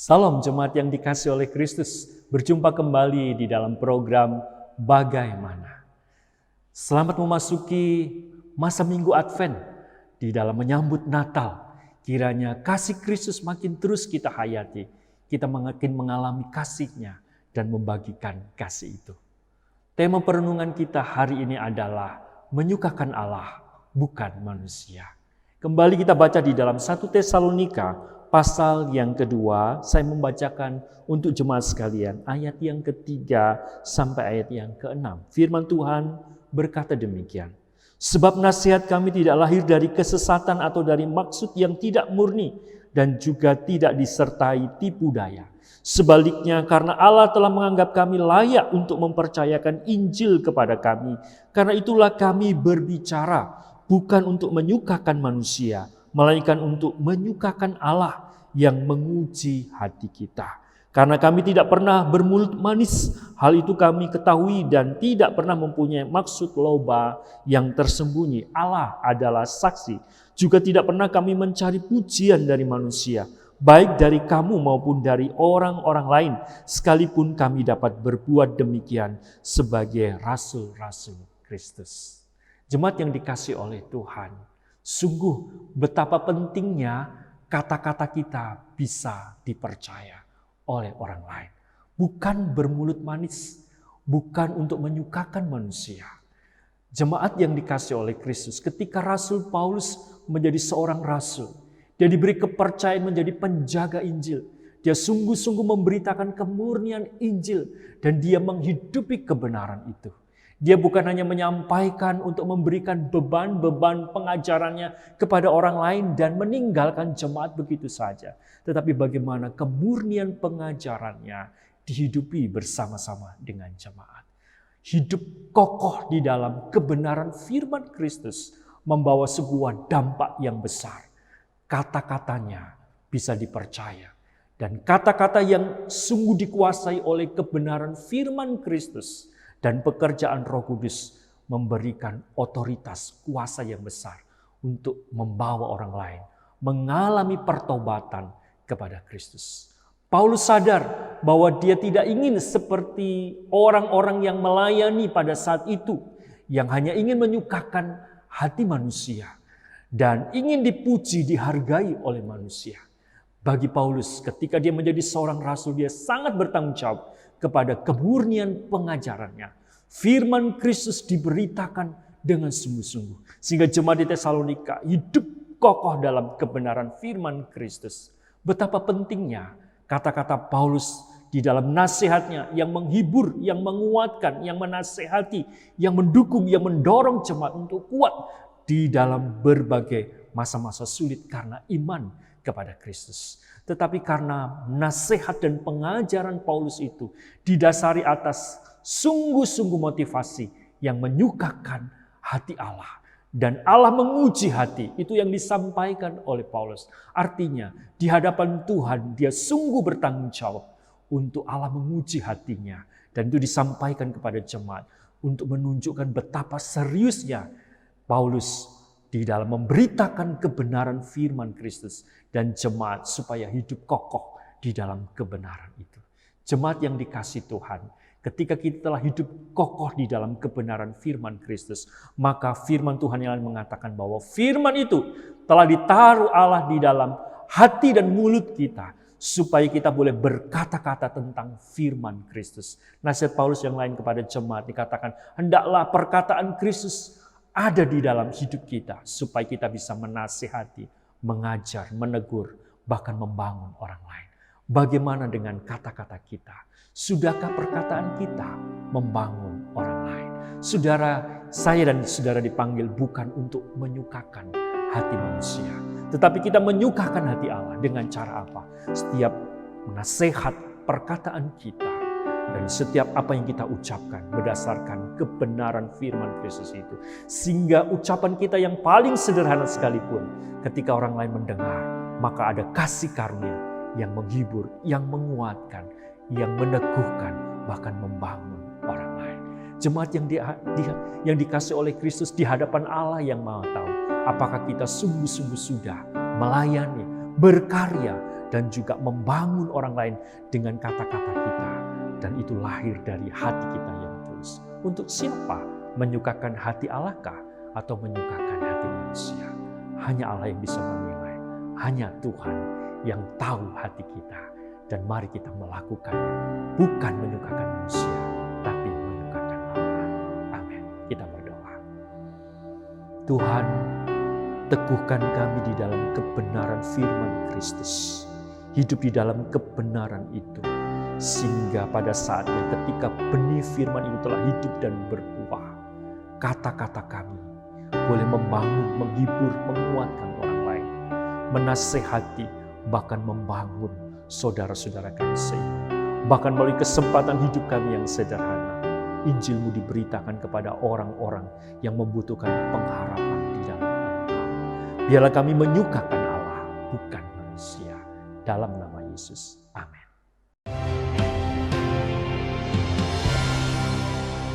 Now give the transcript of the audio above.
Salam jemaat yang dikasihi oleh Kristus. Berjumpa kembali di dalam program Bagaimana. Selamat memasuki masa Minggu Advent di dalam menyambut Natal. Kiranya kasih Kristus makin terus kita hayati. Kita makin mengalami kasih-Nya dan membagikan kasih itu. Tema perenungan kita hari ini adalah menyukakan Allah, bukan manusia. Kembali kita baca di dalam 1 Tesalonika pasal yang kedua. Saya membacakan untuk jemaat sekalian ayat yang ketiga sampai ayat yang keenam. Firman Tuhan berkata demikian. Sebab nasihat kami tidak lahir dari kesesatan atau dari maksud yang tidak murni dan juga tidak disertai tipu daya. Sebaliknya, karena Allah telah menganggap kami layak untuk mempercayakan Injil kepada kami, karena itulah kami berbicara bukan untuk menyukakan manusia, melainkan untuk menyukakan Allah yang menguji hati kita. Karena kami tidak pernah bermulut manis, hal itu kami ketahui dan tidak pernah mempunyai maksud loba yang tersembunyi. Allah adalah saksi. Juga tidak pernah kami mencari pujian dari manusia, baik dari kamu maupun dari orang-orang lain, sekalipun kami dapat berbuat demikian sebagai rasul-rasul Kristus. Jemaat yang dikasihi oleh Tuhan, sungguh betapa pentingnya kata-kata kita bisa dipercaya oleh orang lain. Bukan bermulut manis, bukan untuk menyukakan manusia. Jemaat yang dikasihi oleh Kristus, ketika Rasul Paulus menjadi seorang rasul, dia diberi kepercayaan menjadi penjaga Injil. Dia sungguh-sungguh memberitakan kemurnian Injil dan dia menghidupi kebenaran itu. Dia bukan hanya menyampaikan untuk memberikan beban-beban pengajarannya kepada orang lain dan meninggalkan jemaat begitu saja. Tetapi bagaimana kemurnian pengajarannya dihidupi bersama-sama dengan jemaat. Hidup kokoh di dalam kebenaran firman Kristus membawa sebuah dampak yang besar. Kata-katanya bisa dipercaya. Dan kata-kata yang sungguh dikuasai oleh kebenaran firman Kristus dan pekerjaan Roh Kudus memberikan otoritas kuasa yang besar untuk membawa orang lain mengalami pertobatan kepada Kristus. Paulus sadar bahwa dia tidak ingin seperti orang-orang yang melayani pada saat itu, yang hanya ingin menyukakan hati manusia dan ingin dipuji, dihargai oleh manusia. Bagi Paulus, ketika dia menjadi seorang rasul, dia sangat bertanggung jawab kepada kemurnian pengajarannya. Firman Kristus diberitakan dengan sungguh-sungguh. Sehingga jemaat di Tesalonika hidup kokoh dalam kebenaran firman Kristus. Betapa pentingnya kata-kata Paulus di dalam nasihatnya yang menghibur, yang menguatkan, yang menasehati, yang mendukung, yang mendorong jemaat untuk kuat di dalam berbagai masa-masa sulit karena iman kepada Kristus. Tetapi karena nasihat dan pengajaran Paulus itu didasari atas sungguh-sungguh motivasi yang menyukakan hati Allah. Dan Allah menguji hati, itu yang disampaikan oleh Paulus. Artinya di hadapan Tuhan dia sungguh bertanggung jawab untuk Allah menguji hatinya. Dan itu disampaikan kepada jemaat untuk menunjukkan betapa seriusnya Paulus di dalam memberitakan kebenaran firman Kristus dan jemaat supaya hidup kokoh di dalam kebenaran itu. Jemaat yang dikasihi Tuhan, ketika kita telah hidup kokoh di dalam kebenaran firman Kristus, maka firman Tuhan yang mengatakan bahwa firman itu telah ditaruh Allah di dalam hati dan mulut kita, supaya kita boleh berkata-kata tentang firman Kristus. Nasihat Paulus yang lain kepada jemaat dikatakan, hendaklah perkataan Kristus ada di dalam hidup kita, supaya kita bisa menasihati, mengajar, menegur, bahkan membangun orang lain. Bagaimana dengan kata-kata kita? Sudahkah perkataan kita membangun orang lain? Saudara, saya dan saudara dipanggil bukan untuk menyukakan hati manusia, tetapi kita menyukakan hati Allah dengan cara apa? Setiap nasihat perkataan kita dan setiap apa yang kita ucapkan berdasarkan kebenaran firman Kristus itu. Sehingga ucapan kita yang paling sederhana sekalipun, ketika orang lain mendengar, maka ada kasih karunia yang menghibur, yang menguatkan, yang meneguhkan, bahkan membangun orang lain. Jemaat yang dikasih oleh Kristus di hadapan Allah yang Maha Tahu, apakah kita sungguh-sungguh sudah melayani, berkarya dan juga membangun orang lain dengan kata-kata kita. Dan itu lahir dari hati kita yang tulus. Untuk siapa? Menyukakan hati Allah kah atau menyukakan hati manusia? Hanya Allah yang bisa menilai. Hanya Tuhan yang tahu hati kita. Dan mari kita melakukannya. Bukan menyukakan manusia, tapi menyukakan Allah. Amin. Kita berdoa. Tuhan, teguhkan kami di dalam kebenaran firman Kristus. Hidup di dalam kebenaran itu. Sehingga pada saatnya ketika benih firman itu telah hidup dan berbuah, kata-kata kami boleh membangun, menghibur, menguatkan orang lain, menasehati, bahkan membangun saudara-saudara kami seiman. Bahkan melalui kesempatan hidup kami yang sederhana, Injil-Mu diberitakan kepada orang-orang yang membutuhkan pengharapan di dalam Engkau. Biarlah kami menyukakan Allah, bukan manusia. Dalam nama Yesus. Amin.